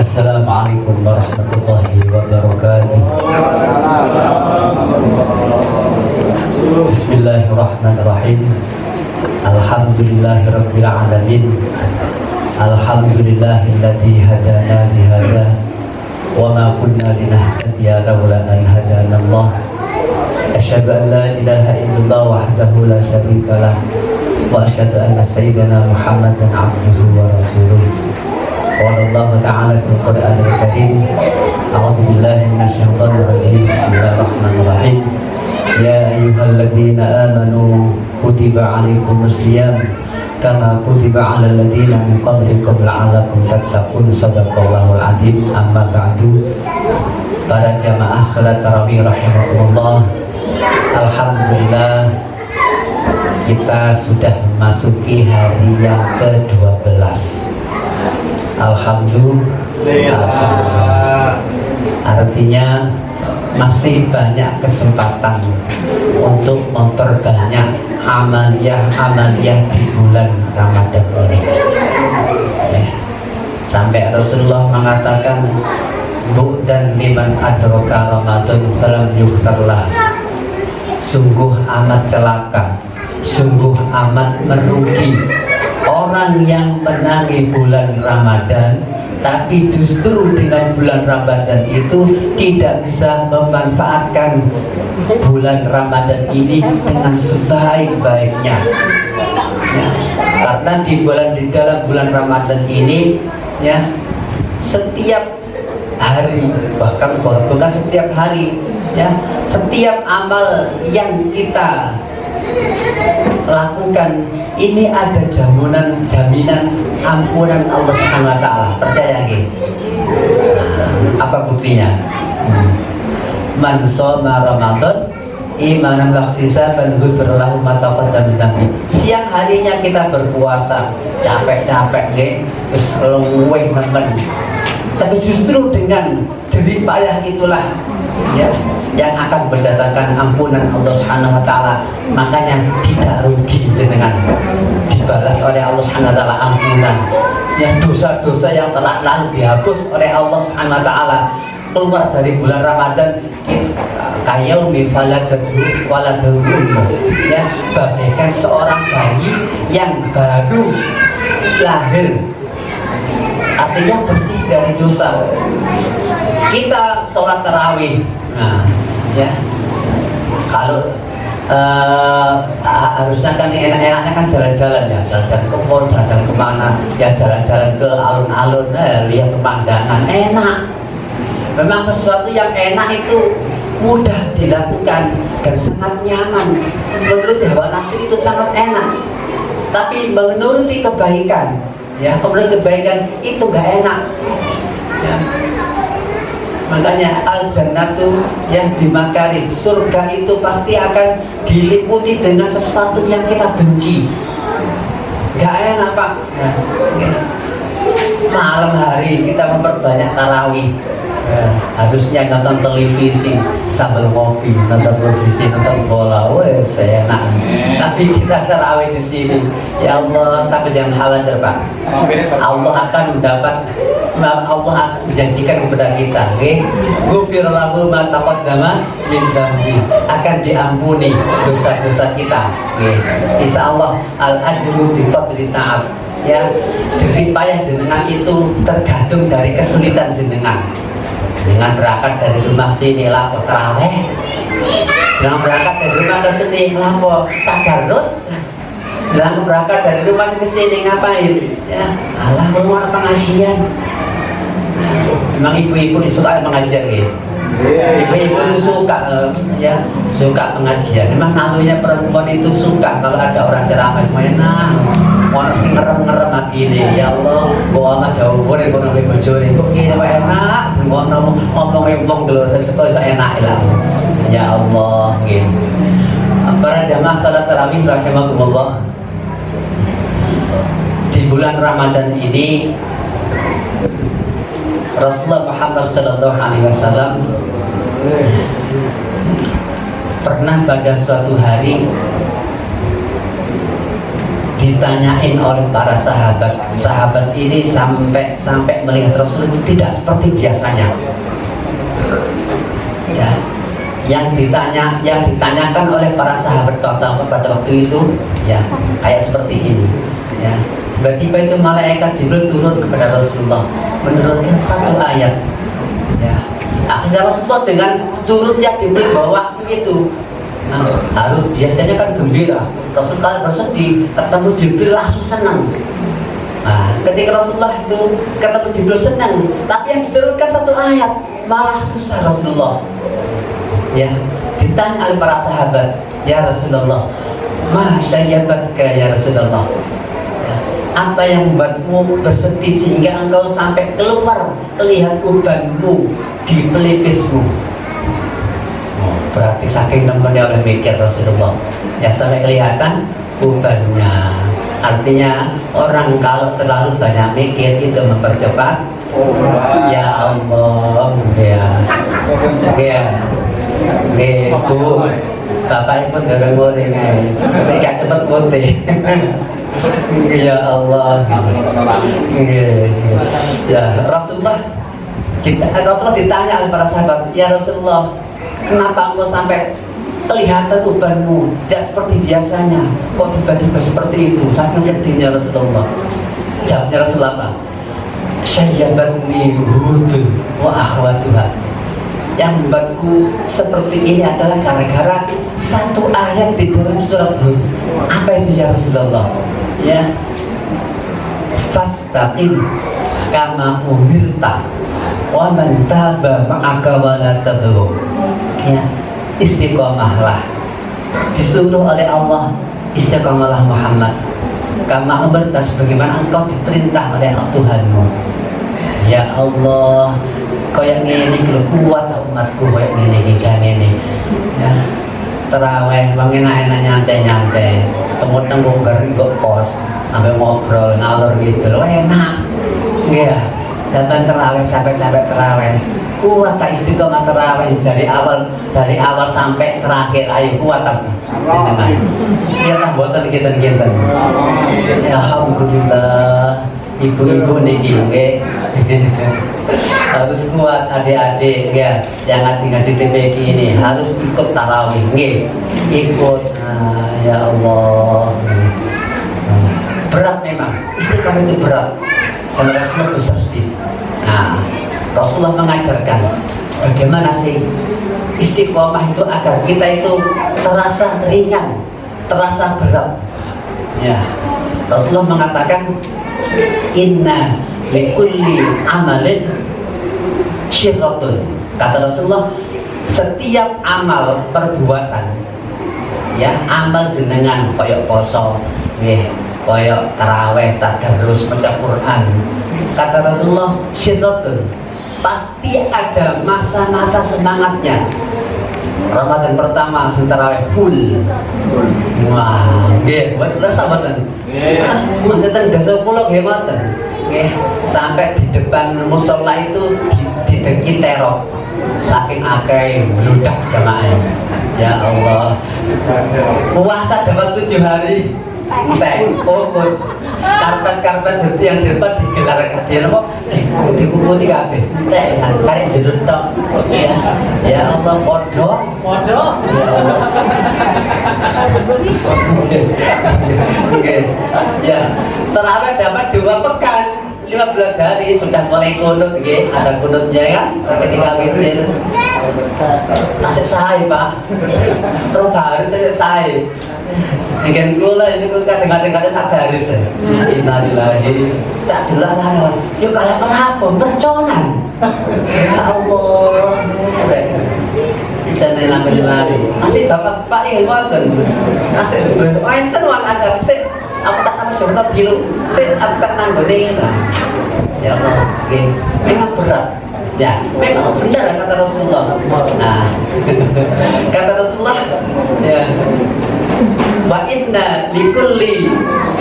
Assalamualaikum warahmatullahi wabarakatuh. Bismillahirrahmanirrahim. Alhamdulillahirabbil alamin. Alhamdulillahilladzi hadana li hadza wa ma kunna linahtadiya laula an hadana Allah. Asyhadu an la ilaha illallah wahdahu la syarika lah wa asyhadu anna sayyidana Muhammadan abduhu wa rasuluh. Qala Allah ta'ala fil Qur'anil Karim. A'udzu billahi minasyaitonir rajim. Bismillahirrahmanirrahim. Ya ayyuhalladzina amanu kutiba 'alaikumus shiyam kama kutiba 'alal ladzina min qablikum la'allakum tattaqun. Shadaqallahul 'adzim. Amma ba'du. Para jamaah salat tarawih rahimakumullah. Alhamdulillah kita sudah memasuki hari yang ke-12. Alhamdulillah. Artinya masih banyak kesempatan untuk memperbanyak amaliyah di bulan Ramadan ini. Sampai Rasulullah mengatakan, "Bu'dan liman adraka Ramadan falam yughfarlah." Sungguh amat celaka, sungguh amat merugi orang yang menangi bulan Ramadan, tapi justru dengan bulan Ramadan itu tidak bisa memanfaatkan bulan Ramadan ini dengan sebaik-baiknya. Ya, karena di dalam bulan Ramadan ini, ya, setiap hari, bahkan bukan setiap hari, ya, setiap amal yang kita lakukan ini ada jaminan ampunan Allah Subhanahu wa taala. Percaya nggih? Apa buktinya? Man shoma Ramadan imanan wa ihtisaban ghufira lahu ma taqaddama min dhanbi. Siang harinya kita berpuasa, capek-capek nggih, wis luwih men. Tapi justru dengan jerih payah itulah, ya, yang akan mendatangkan ampunan Allah Subhanahu wa taala. Makanya tidak rugi dengan dibalas oleh Allah Subhanahu wa taala ampunan. Yang dosa-dosa yang telah lalu dihapus oleh Allah Subhanahu wa taala. Keluar dari bulan Ramadan kayaumi waladul ya, bagaikan seorang bayi yang baru lahir. Artinya bersih dari dosa. Kita sholat tarawih, nah, ya, kalau harusnya kan enak-enaknya kan jalan-jalan, ya, jalan-jalan ke mall, jalan-jalan kemana, ya, jalan-jalan ke alun-alun, lihat pemandangan enak. Memang sesuatu yang enak itu mudah dilakukan dan sangat nyaman. Menurut hawa nafsu itu sangat enak, tapi menuruti kebaikan, ya, kemudian kebaikan itu gak enak, ya. Makanya al-jannatu yang dimakari, surga itu pasti akan diliputi dengan sesuatu yang kita benci. Gak enak, Pak, ya. Malam hari kita memperbanyak tarawih, ya. Harusnya nonton televisi sambil ngopi, nonton televisi, nonton bola, wes enak. Tapi kita tarawih di sini, ya Allah, tapi jangan khawatir, Pak. Allah akan mendapat, Allah akan menjanjikan kepada kita, ghufira lahu ma taqaddama min dzambi, akan diampuni dosa-dosa kita. Insyaallah al-ajru bi fadli ta'ab, ya, jerih payah jenengan itu tergantung dari kesulitan jenengan. Dengan berangkat dari rumah sini lapor tarawih, dengan berangkat dari rumah ke sini lapor tadarus, dengan berangkat dari rumah ke sini ngapain? Ya, alah mau pengajian. Memang ibu-ibu disuka pengajian gitu. Ibu-ibu itu suka, ya, suka pengajian. Memang nalunya perempuan itu suka kalau ada orang ceramah enak. Ono sing ngerem-ngerem hati ini, ya Allah, gua amat jauh boleh gua nambah bojone kok ini enak, ngomong dulu sesuatu enak lah. Ya Allah, gitu. Para jamaah salat tarawih rahimakumullah. Di bulan Ramadan ini Rasulullah Muhammad sallallahu alaihi wasallam pernah pada suatu hari ditanyain oleh para sahabat ini sampai melihat Rasul itu tidak seperti biasanya. Ya, yang ditanyakan oleh para sahabat pada waktu itu ya kayak seperti ini. Ya, tiba-tiba itu malaikat Jibril turun kepada Rasulullah menurunkan satu ayat. Ya, akhirnya Rasulullah dengan turunnya Jibril bawa waktu itu. Nah, harus biasanya kan gembira. Rasul kalau bersedih ketemu Jibril langsung senang. Nah, ketika Rasulullah itu ketemu Jibril senang, tapi yang diturunkan satu ayat malah susah Rasulullah. Ya, ditanya oleh para sahabat, ya Rasulullah, ma syayyabatka ya Rasulullah. Ya, apa yang membuatmu bersedih sehingga engkau sampai keluar terlihat ubanmu di pelipismu? Berarti saking nemennya oleh mikir Rasulullah ya sampai kelihatan ubannya. Artinya orang kalau terlalu banyak mikir itu mempercepat ya Allah ya Bu Bapak pun dorong boleh tidak cepat putih ya Allah ya Rasulullah ditanya oleh para sahabat, ya Rasulullah, kenapa engkau sampai kelihatan ubanmu tidak seperti biasanya? Kok tiba-tiba seperti itu? Saking sedihnya Rasulullah. Jawabnya Rasulullah, syayyabatni Hudun wa akhwatuha. Yang membuatku seperti ini adalah gara-gara satu ayat di dalam surat Hud. Apa itu ya Rasulullah? Ya, fastaqim kama umirta wa man taba ma'aka wa la tadhur. Ya, istiqomahlah, disuruh oleh Allah, istiqomahlah Muhammad kama umirta, sebagaimana engkau diperintah oleh Tuhanmu. Ya Allah, kayak ini kuat umatku, kayak ini ya, terawih bang enak-enak nyantai tengok garing pos sampai ngobrol ngalor gitu loh, enak ya. Sampai terawih, capek terawih, kuat tak istiqomah terawih dari awal sampai terakhir. Ayo kuat tak ya tak buatan kita ya alhamdulillah. Ibu-ibu nih harus kuat, adik-adik ya yang ngaji TPQ ini harus ikut tarawih ikut. Ya Allah, berat memang istiqomah itu berat. Rasulullah besar sedih. Nah, Rasulullah mengajarkan bagaimana sih istiqomah itu agar kita itu terasa ringan, terasa berat. Ya, Rasulullah mengatakan inna likulli amalin syirratun. Kata Rasulullah, setiap amal perbuatan ya, amal jenengan koyok poso nggih, koyok taraweh, tadarus, baca Quran, kata Rasulullah syirratun, pasti ada masa-masa semangatnya. Ramadan pertama tarawih full. Wah, nggih, betul sahabatan. Maksudnya desa pulau hematan. Nggih, sampai di depan musola itu didengki teror. Saking akeh bludak jamaah. Ya Allah. Puasa dapat 7 hari. Kokot karpet seperti yang depan digelar kajian apa dikuputi kabeh entek karek jeruk tok. Ya Allah, podo ya Allah. Ya, terawih dapat 2 pekan 15 hari sudah mulai kunut nggih, ada kunutnya ya ketika witir. Masih sae Pak. Terus harus sae. Dengan gula ini kadang-kadang tak harus. Innalillahi tak dilarang. Yuk kayak apa? Berconan. Ya Allah. Innalillahi. Masih bapak Pak Ilmuwan. Masih enten wan ada sik. Aku tak tahu coba biru. Sik aku tak nanggone. Ya Allah, memang berat. Ya, memang benar kata Rasulullah. Nah, kata Rasulullah, ya, wa inna likulli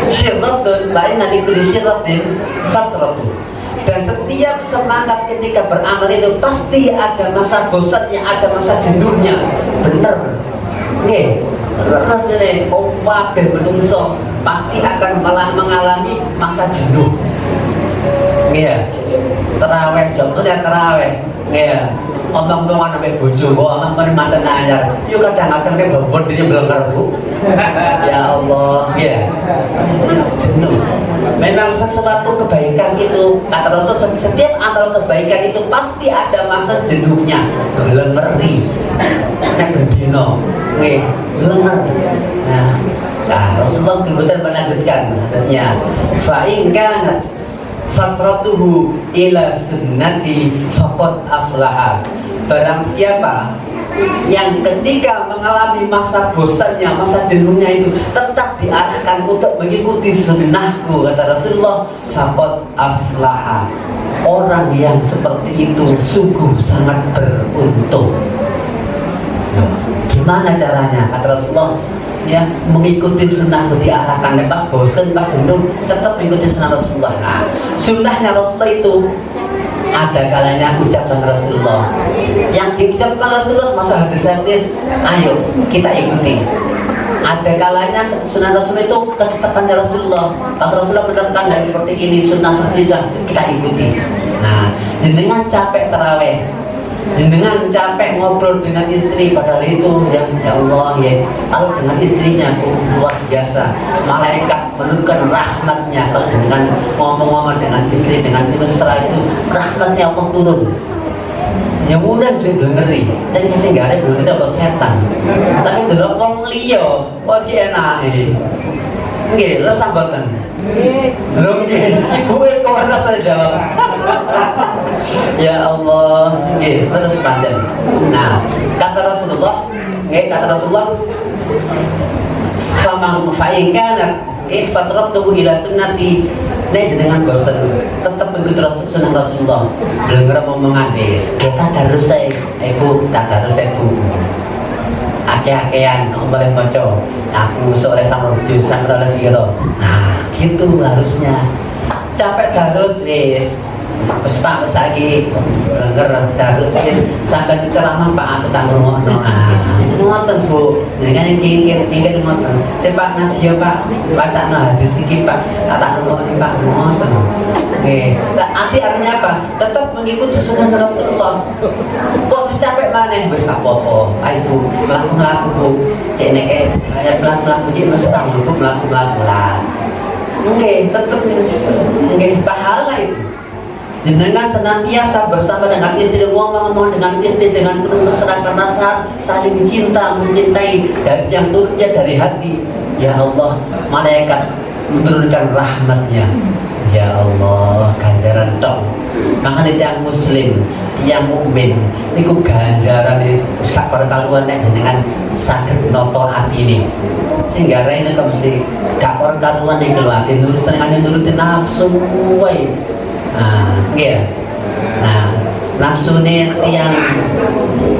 syirratun, wa inna likulli syirratin fatratu. Dan setiap semangat ketika beramal itu pasti ada masa bosannya, ada masa jenuhnya. Benar. Oke, rasanya kabeh menungso pasti akan malah mengalami masa jenuh. Iya, terawih jam-jam terawih. Iya, omong-omongan sampai bojo, omong mantan anyar. Yuk kadang-kadang ke bobot dia belum Bu. Ya Allah, iya. Jenuh. Memang sesuatu kebaikan itu, kata Rasul, setiap amal kebaikan itu pasti ada masa jenuhnya. Belum ngeri. Nek berdino, nggih, lenger. Nah, Rasulullah kemudian melanjutkan atasnya, fa in kanat fatratuhu ila sunnati faqad aflaha. Barang siapa yang ketika mengalami masa bosannya, masa jenuhnya itu tetap diarahkan untuk mengikuti sunnahku, kata Rasulullah, faqad aflaha. Orang yang seperti itu sungguh sangat beruntung. Gimana caranya? Kata Rasulullah, ya mengikuti sunnahku, diarahkan pas bosan, pas jenuh tetap mengikuti sunnah Rasulullah. Nah, sunnahnya Rasulullah itu ada kalanya ucapan Rasulullah yang diucapkan Rasulullah, masa hadis-hadis ayo kita ikuti. Ada kalanya sunnah Rasulullah itu ketetapannya Rasulullah, kalau Rasulullah menerangkan dan seperti ini sunnah Rasulullah kita ikuti. Nah, jenengan capek tarawih, jenengan capek ngobrol dengan istri, padahal itu yang ya Allah ya, kalau dengan istrinya luar biasa, malaikat menurunkan rahmatnya. Kalau dengan ngomong-ngomong dengan istri dengan mesra itu rahmatnya Allah turun. Ya mudah juga ngeri, dan kasih gak ada belum ada setan. Tapi dulu ngomong liyo, kok enak ini. Nggih, lha sambatan. Belum nggih, ibu kok ora saya jawab. Ya Allah, nggih, terus panjang. Nah, kata Rasulullah, kata Rasulullah, "Faman fa'inkanat fatratuhu ila sunnati." Nek jenengan bosan, tetap ikut sunnah Rasulullah. Belum ngomongan wis, kita harus ibu, tak harus ibu. Ake-akean, boleh maco. Aku sore sama rujuk, sama lewiro. Nah, gitu harusnya. Capek harus wis. Wis Pak, wis saiki denger harus wis sampai ceramah Pak aku tak ngono. Nah, ngoten Bu. Dengan kikir ngoten. Pak ngaji ya Pak. Bacaan hadis iki Pak. Tak ngono Pak ngoten. Nggih. Artinya apa? Tetap mengikuti sunnah Rasulullah. Kok wis capek maneh wis apa-apa. Ayo Bu, mlaku-mlaku Bu. Cek nek kaya mlaku-mlaku cek mesra Bu, mlaku-mlaku lah. Nggih, tetep nggih pahala itu. Jenengan senantiasa bersama dengan istri, ngomong dengan istri dengan penuh mesra karena saling cinta, mencintai dari yang turunnya dari hati. Ya Allah, malaikat menurunkan rahmatnya. Ya Allah, ganjaran dong. Makanya yang muslim, yang mukmin, niku ganjaran wis gak perkaluan nek jenengan saged noto ati ini. Sehingga rene kok mesti gak perkaluan iki lho ati nurutin nafsu wae. Nah, nggih. Nah, nafsune yang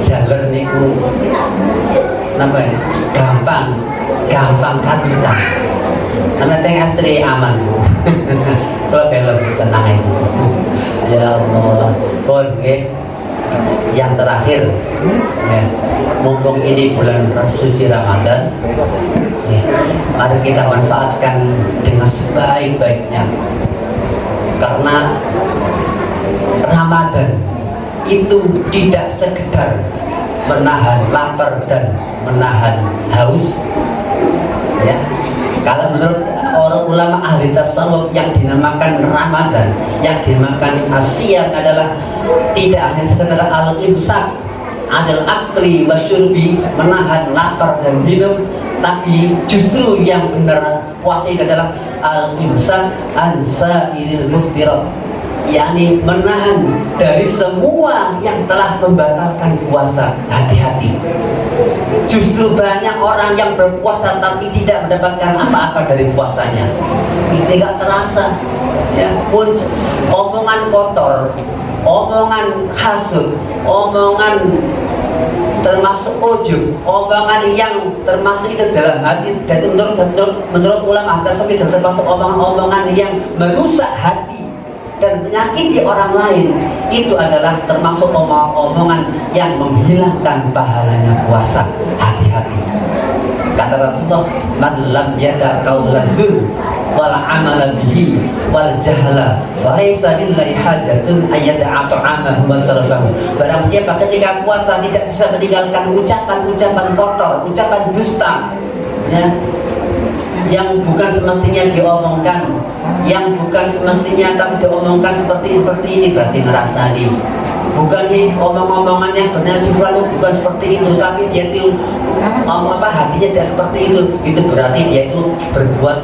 jaler niku napa ya? Gampang kan kita. Sampai teng istri aman. Kalau belum tenang itu. Ya Allah. Oke. Yang terakhir, ya, mumpung ini bulan suci Ramadan, ya, mari kita manfaatkan dengan sebaik-baiknya. Karena Ramadan itu tidak sekedar menahan lapar dan menahan haus, ya. Kalau menurut orang ulama ahli tasawuf yang dinamakan Ramadan, yang dinamakan Asyam adalah tidak hanya sekedar al-imsak, al-akli wasyurbi, menahan lapar dan minum, tapi justru yang benar puasa itu adalah al-imsak an-sa'iril muftirat, yakni menahan dari semua yang telah membatalkan puasa. Hati-hati, justru banyak orang yang berpuasa tapi tidak mendapatkan apa-apa dari puasanya. Tidak terasa, ya pun omongan kotor, omongan hasud, omongan termasuk ujub, omongan yang termasuk itu dalam hati, dan menurut ulama tasawuf itu termasuk omongan-omongan yang merusak hati dan menyakiti orang lain, itu adalah termasuk omongan yang menghilangkan pahalanya puasa. Hati-hati. Kata Rasulullah, man lam yada qaula zur wal amala bihi wal jahla falaysa lillahi hajatun ayyada'a ta'amahu wa syarabahu. Barang siapa ketika puasa tidak bisa meninggalkan ucapan-ucapan kotor, ucapan dusta, ya, yang bukan semestinya diomongkan, yang bukan semestinya tapi diomongkan seperti ini, berarti ngerasani. Bukan nih omong-omongannya sebenarnya si Fulan bukan seperti itu, tapi dia itu hatinya tidak seperti itu berarti dia itu berbuat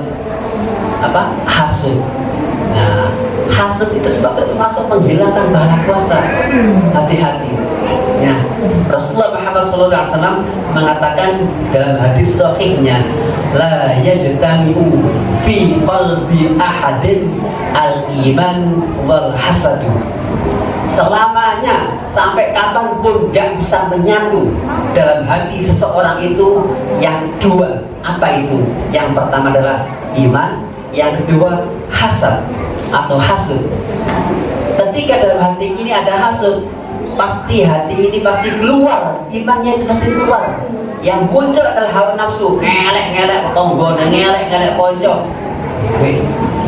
hasud. Nah, hasud itu sebabnya termasuk menghilangkan pahala puasa. Hati-hati. Ya, Rasulullah Muhammad SAW mengatakan dalam hadis sahihnya, la yajtami'u fi qalbi ahadin al-iman wal hasadu. Selamanya sampai kapanpun gak bisa menyatu dalam hati seseorang itu yang dua. Apa itu? Yang pertama adalah iman, yang kedua hasad atau hasud. Ketika dalam hati ini ada hasud, pasti hati ini pasti keluar, imannya itu pasti keluar. Yang muncul adalah hawa nafsu, ngelek-ngelek tonggo, ngelek-ngelek pojok.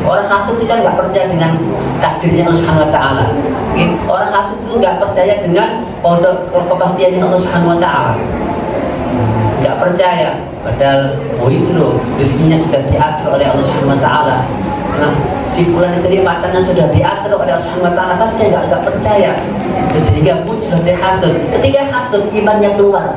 Orang hasud itu kan nggak percaya dengan takdirnya Allah Subhanahu Wa Taala. Orang hasud itu nggak percaya dengan kepastiannya Allah Subhanahu Wa Taala. Nggak percaya. Padahal itu loh, rezekinya sudah diatur oleh Allah Subhanahu Wa Taala. Nah, si fulan itu makannya sudah diatur oleh Allah Subhanahu Wa Taala, tapi dia nggak percaya. Sehingga muncul dari hasud. Ketika hasud, imannya keluar.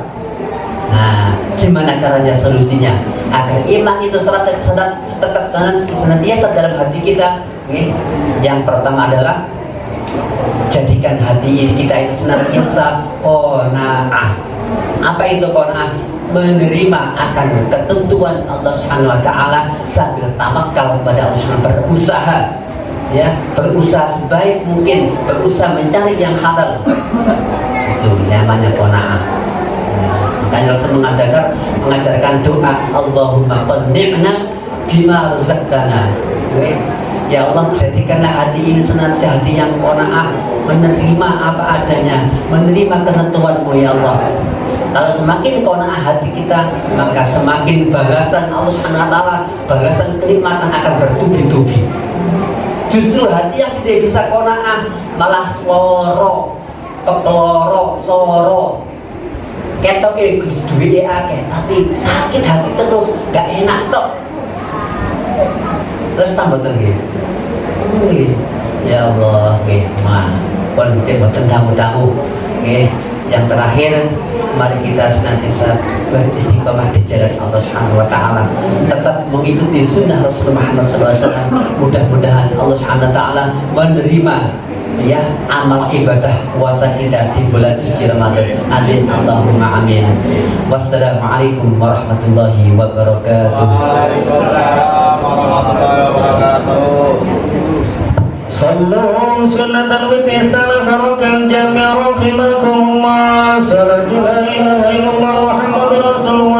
Nah, gimana caranya solusinya agar iman itu tetap senantiasa dalam hati kita? Yang pertama adalah jadikan hati kita itu senantiasa qanaah. Apa itu qanaah? Menerima akan ketentuan Allah Subhanahu Wa Taala sambil tamakal kepada Allah Subhanahu, berusaha, ya, berusaha sebaik mungkin, berusaha mencari yang halal. Itu namanya qanaah. Makanya Rasul mengajarkan doa, Allahumma qanni'na bima razaqtana. Ya Allah, jadikanlah hati ini senantiasa hati yang qanaah, menerima apa adanya, menerima ketentuan-Mu ya Allah. Kalau semakin qanaah hati kita, maka semakin balasan Allah Subhanahu Wa Taala, balasan kenikmatan akan bertubi-tubi. Justru hati yang tidak bisa qanaah malah sworo, pekeloro, soro, ketok duwe akeh tapi sakit hati terus, gak enak tok. Terus tambah tinggi. Ya Allah, oke, pun boten tamu-tamu. Oke, yang terakhir, mari kita senantiasa beristiqomah di jalan Allah Subhanahu Wa Taala, tetap mengikuti sunnah Rasulullah Muhammad SAW. Mudah-mudahan Allah Subhanahu Wa Taala menerima, ya, amal ibadah puasa kita di bulan suci Ramadan. Amin, Allahumma amin. Wassalamualaikum warahmatullahi wabarakatuh. Waalaikumsalam warahmatullahi wabarakatuh. Sallallahu sunnatan wa tisana sarokan jami'a rahimakumullah. Salatu la ilaha illallah Muhammadur Rasulullah.